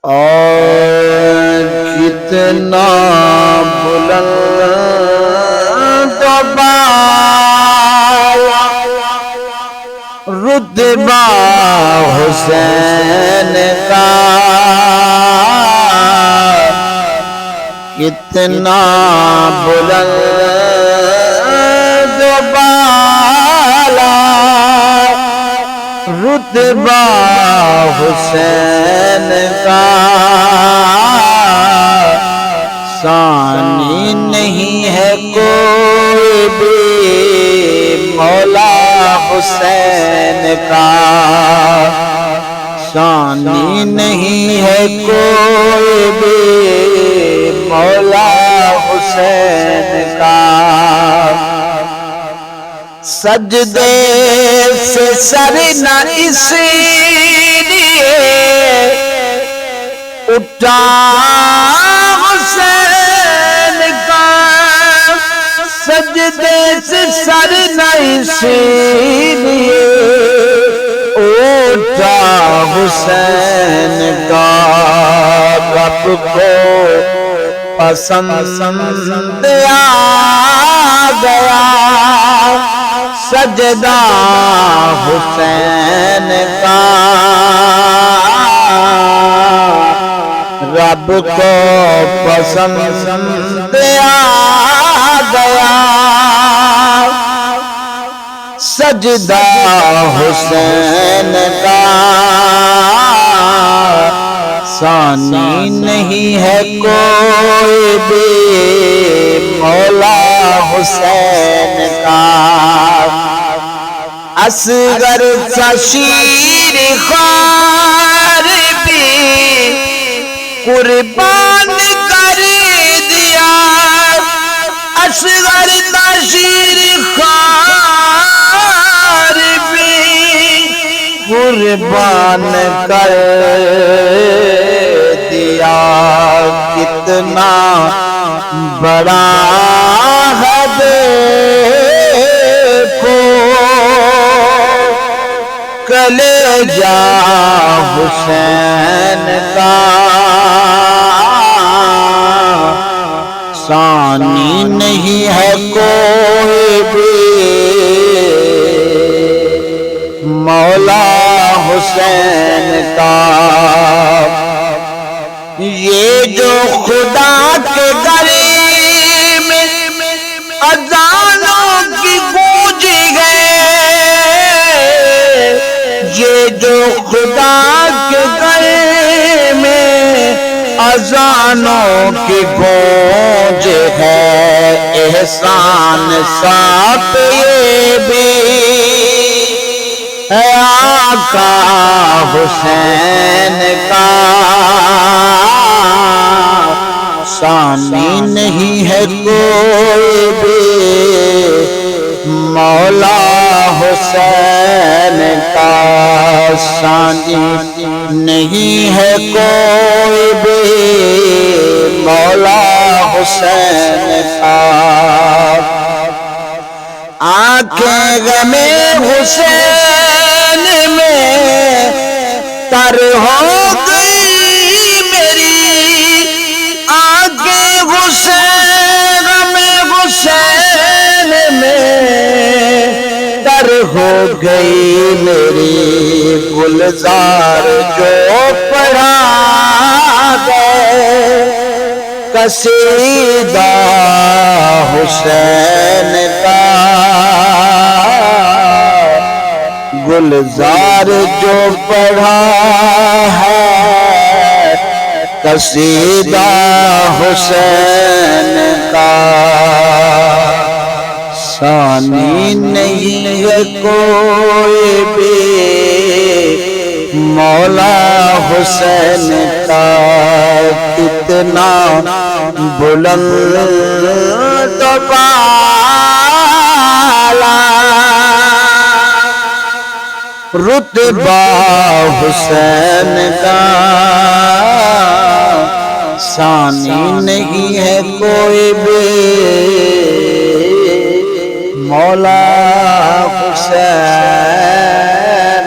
اور کتنا بلند بالا رتبہ حسین کا، کتنا بلند بالا رتبہ حسین کا، ثانی نہیں ہے کوئی بھی مولا حسین کا، ثانی نہیں ہے کوئی بھی مولا حسین کا۔ سجدے سے سر نہ اس لیے اٹھا حسین کا، سجدے سے سر نہ اس لیے اٹھا حسین کا، رب کو پسند آ گیا سجدہ حسین کا، رب کو پسند آ گیا سجدہ حسین کا، ثانی نہیں ہے کوئی بھی مولا حسین کا۔ اصغر سا شیر خوار بھی قربان کر دیا، اصغر سا شیر خوار بھی قربان کر دیا، کتنا بڑا ہے دیکھو کلیجہ حسین کا، ثانی نہیں ہے کوئی بھی مولا حسین کا۔ یہ جو خدا کے گھر میں اذانوں کی گونج ہے، یہ جو خدا کے گھر میں اذانوں کی گونج ہے، احسان صاحب یہ بھی ہے آقا حسین کا، ثانی نہیں ہے کوئی بھی مولا حسین کا، ثانی نہیں ہے کوئی بھی مولا حسین کا۔ آنکھیں غم حسین میں تر ہو گئی میری، آنکھیں غم حسین میں تر ہو گئی میری، گلزار جو پڑھا گئے قصیدہ حسین کا، گلزار جو پڑھا ہے قصیدہ حسین کا، ثانی نہیں ہے کوئی بھی مولا حسین کا، کتنا بلند بالا رتبہ حسین کا، ثانی نہیں ہے کوئی بھی مولا حسین